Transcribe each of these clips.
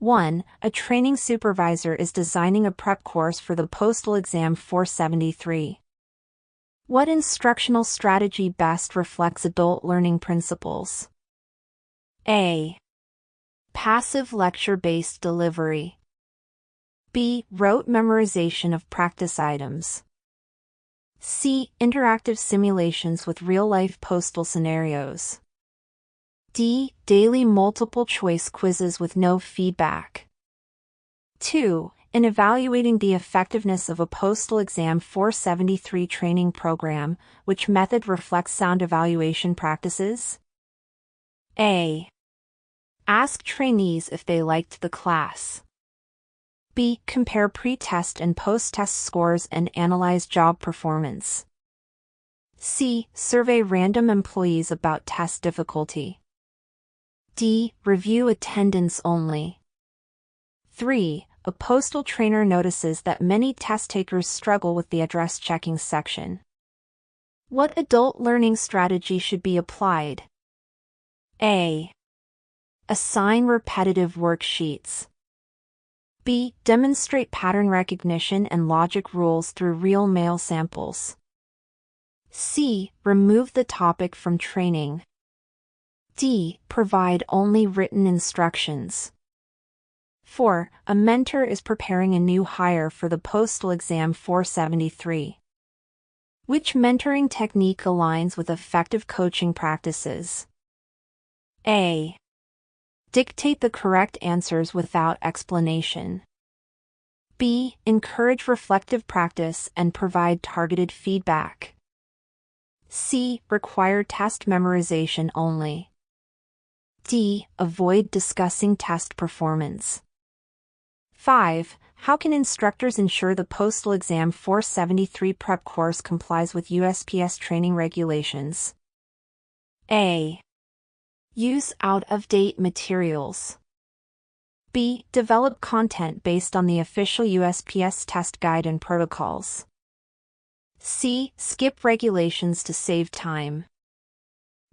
1. A training supervisor is designing a prep course for the Postal Exam 473. What instructional strategy best reflects adult learning principles? A. Passive lecture-based delivery. B. Rote memorization of practice items. C. Interactive simulations with real-life postal scenarios. D. Daily multiple-choice quizzes with no feedback. 2. In evaluating the effectiveness of a Postal Exam 473 training program, which method reflects sound evaluation practices? A. Ask trainees if they liked the class. B. Compare pre-test and post-test scores and analyze job performance. C. Survey random employees about test difficulty. D. Review attendance only. 3. A postal trainer notices that many test takers struggle with the address checking section. What adult learning strategy should be applied? A. Assign repetitive worksheets. B. Demonstrate pattern recognition and logic rules through real mail samples. C. Remove the topic from training. D. Provide only written instructions. 4. A mentor is preparing a new hire for the Postal Exam 473. Which mentoring technique aligns with effective coaching practices? A. Dictate the correct answers without explanation. B. Encourage reflective practice and provide targeted feedback. C. Require test memorization only. D. Avoid discussing test performance. 5. How can instructors ensure the Postal Exam 473 prep course complies with USPS training regulations? A. Use out-of-date materials. B. Develop content based on the official USPS test guide and protocols. C. Skip regulations to save time.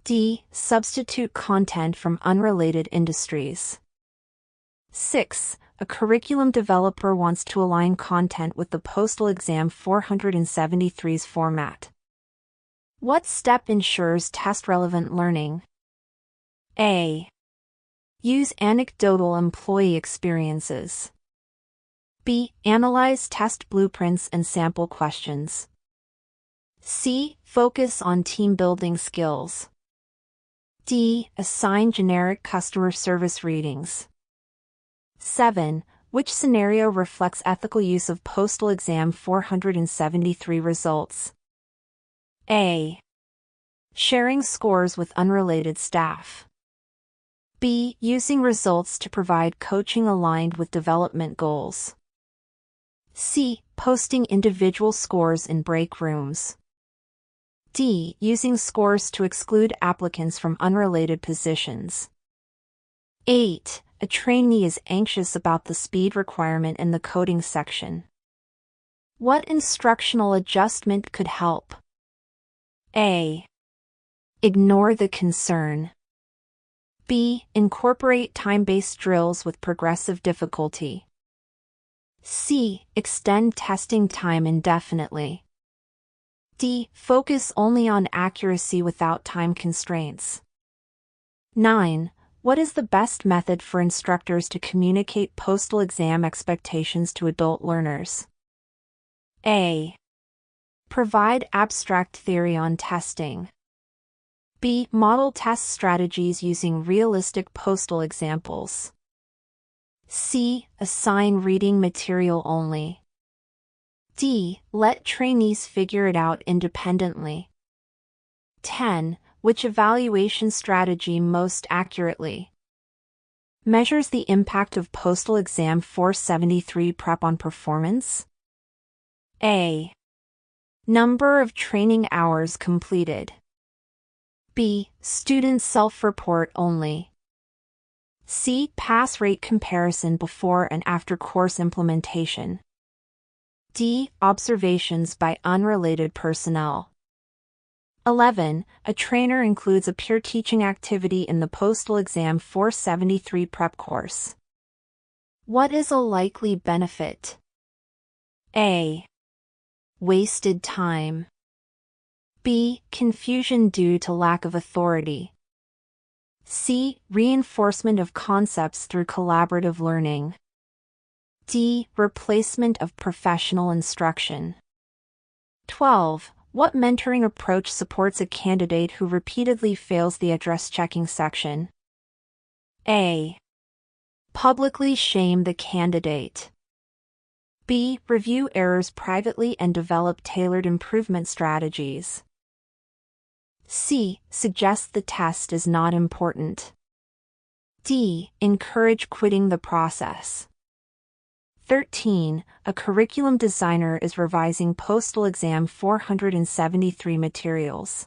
D. Substitute content from unrelated industries. 6. A curriculum developer wants to align content with the Postal Exam 473's format. What step ensures test-relevant learning? A. Use anecdotal employee experiences. B. Analyze test blueprints and sample questions. C. Focus on team-building skills. D. Assign generic customer service readings. 7. Which scenario reflects ethical use of Postal Exam 473 results? A. Sharing scores with unrelated staff. B. Using results to provide coaching aligned with development goals. C. Posting individual scores in break rooms. D. Using scores to exclude applicants from unrelated positions. 8. A trainee is anxious about the speed requirement in the coding section. What instructional adjustment could help? A. Ignore the concern. B. Incorporate time-based drills with progressive difficulty. C. Extend testing time indefinitely. D. Focus only on accuracy without time constraints. 9. What is the best method for instructors to communicate postal exam expectations to adult learners? A. Provide abstract theory on testing. B. Model test strategies using realistic postal examples. C. Assign reading material only. D. Let trainees figure it out independently. 10. Which evaluation strategy most accurately measures the impact of Postal Exam 473 prep on performance? A. Number of training hours completed. B. Student self-report only. C. Pass rate comparison before and after course implementation. D. Observations by unrelated personnel. 11. A trainer includes a peer teaching activity in the Postal Exam 473 prep course. What is a likely benefit? A. Wasted time. B. Confusion due to lack of authority. C. Reinforcement of concepts through collaborative learning. D. Replacement of professional instruction. 12. What mentoring approach supports a candidate who repeatedly fails the address checking section? A. Publicly shame the candidate. B. Review errors privately and develop tailored improvement strategies. C. Suggest the test is not important. D. Encourage quitting the process. 13. A curriculum designer is revising Postal Exam 473 materials.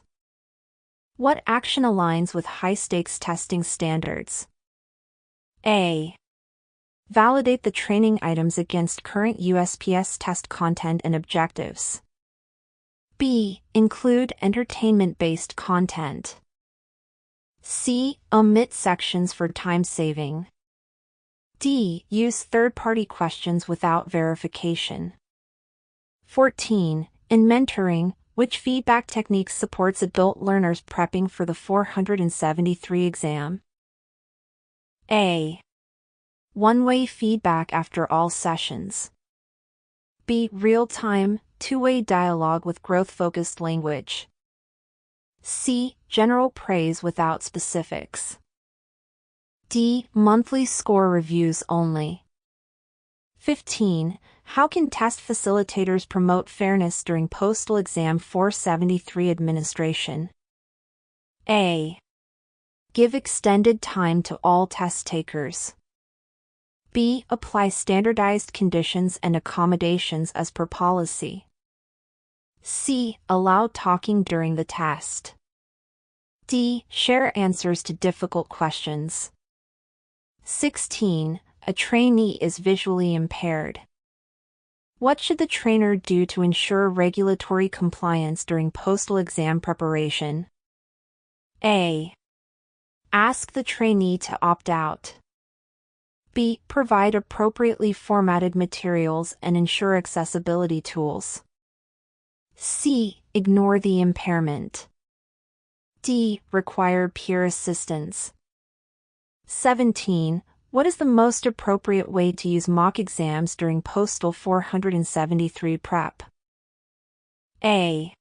What action aligns with high-stakes testing standards? A. Validate the training items against current USPS test content and objectives. B. Include entertainment-based content. C. Omit sections for time saving. D. Use third-party questions without verification. 14. In mentoring, which feedback technique supports adult learners prepping for the 473 exam? A. One-way feedback after all sessions. B. Real-time, two-way dialogue with growth-focused language. C. General praise without specifics. D. Monthly score reviews only. 15. How can test facilitators promote fairness during Postal Exam 473 administration? A. Give extended time to all test takers. B. Apply standardized conditions and accommodations as per policy. C. Allow talking during the test. D. Share answers to difficult questions. 16. A trainee is visually impaired. What should the trainer do to ensure regulatory compliance during postal exam preparation? A. Ask the trainee to opt out. B. Provide appropriately formatted materials and ensure accessibility tools. C. Ignore the impairment. D. Require peer assistance. 17. What is the most appropriate way to use mock exams during Postal 473 prep? A.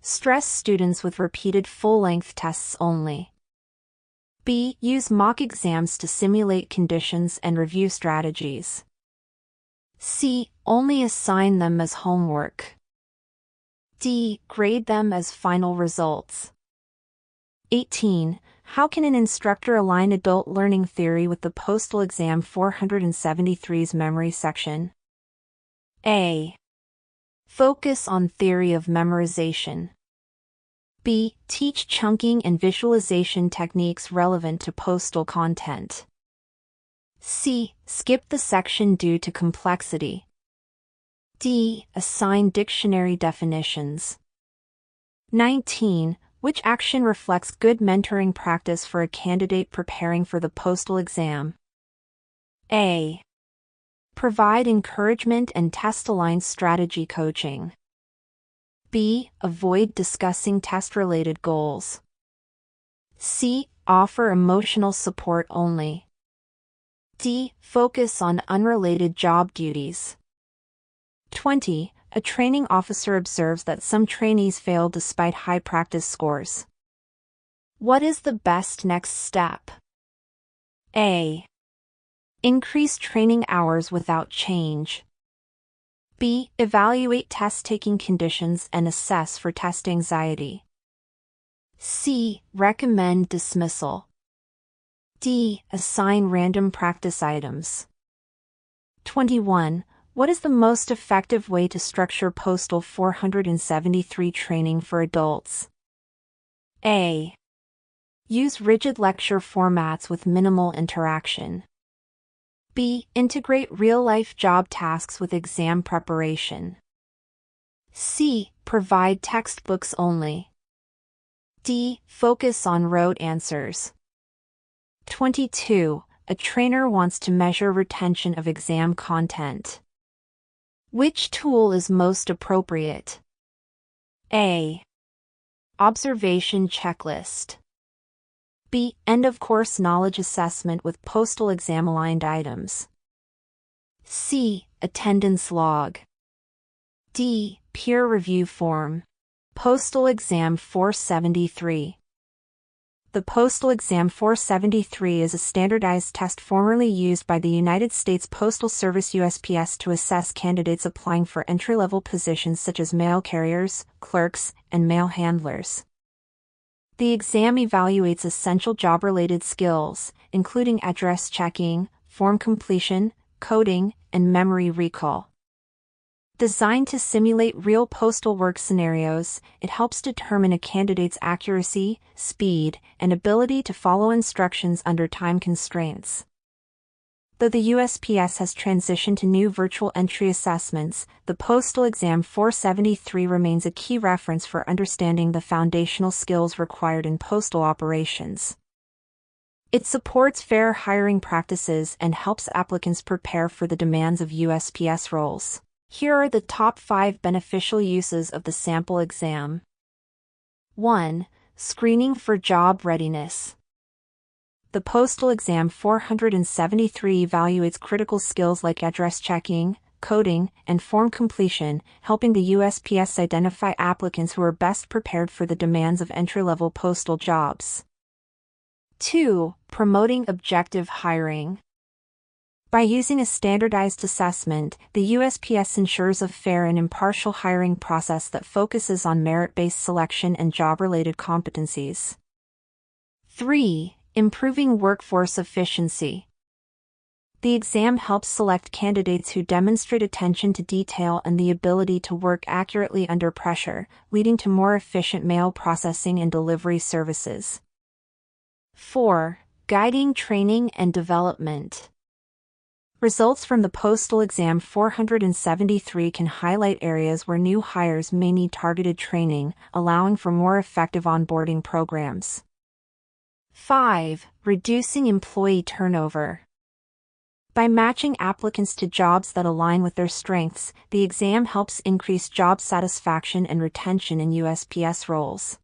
Stress students with repeated full-length tests only. B. Use mock exams to simulate conditions and review strategies. C. Only assign them as homework. D. Grade them as final results. 18. How can an instructor align adult learning theory with the Postal Exam 473's memory section? A. Focus on theory of memorization. B. Teach chunking and visualization techniques relevant to postal content. C. Skip the section due to complexity. D. Assign dictionary definitions. 19. Which action reflects good mentoring practice for a candidate preparing for the postal exam? A. Provide encouragement and test-aligned strategy coaching. B. Avoid discussing test-related goals. C. Offer emotional support only. D. Focus on unrelated job duties. 20. A training officer observes that some trainees fail despite high practice scores. What is the best next step? A. Increase training hours without change. B. Evaluate test-taking conditions and assess for test anxiety. C. Recommend dismissal. D. Assign random practice items. 21. What is the most effective way to structure Postal 473 training for adults? A. Use rigid lecture formats with minimal interaction. B. Integrate real-life job tasks with exam preparation. C. Provide textbooks only. D. Focus on rote answers. 22. A trainer wants to measure retention of exam content. Which tool is most appropriate? A. Observation checklist. B. End-of-course knowledge assessment with postal exam-aligned items. C. Attendance log. D. Peer review form. Postal Exam 473. The Postal Exam 473 is a standardized test formerly used by the United States Postal Service USPS to assess candidates applying for entry-level positions such as mail carriers, clerks, and mail handlers. The exam evaluates essential job-related skills, including address checking, form completion, coding, and memory recall. Designed to simulate real postal work scenarios, it helps determine a candidate's accuracy, speed, and ability to follow instructions under time constraints. Though the USPS has transitioned to new virtual entry assessments, the Postal Exam 473 remains a key reference for understanding the foundational skills required in postal operations. It supports fair hiring practices and helps applicants prepare for the demands of USPS roles. Here are the top 5 beneficial uses of the sample exam. 1. Screening for job readiness. The Postal Exam 473 evaluates critical skills like address checking, coding, and form completion, helping the USPS identify applicants who are best prepared for the demands of entry-level postal jobs. 2. Promoting objective hiring. By using a standardized assessment, the USPS ensures a fair and impartial hiring process that focuses on merit-based selection and job-related competencies. 3. Improving workforce efficiency. The exam helps select candidates who demonstrate attention to detail and the ability to work accurately under pressure, leading to more efficient mail processing and delivery services. 4. Guiding training and development. Results from the Postal Exam 473 can highlight areas where new hires may need targeted training, allowing for more effective onboarding programs. 5. Reducing employee turnover. By matching applicants to jobs that align with their strengths, the exam helps increase job satisfaction and retention in USPS roles.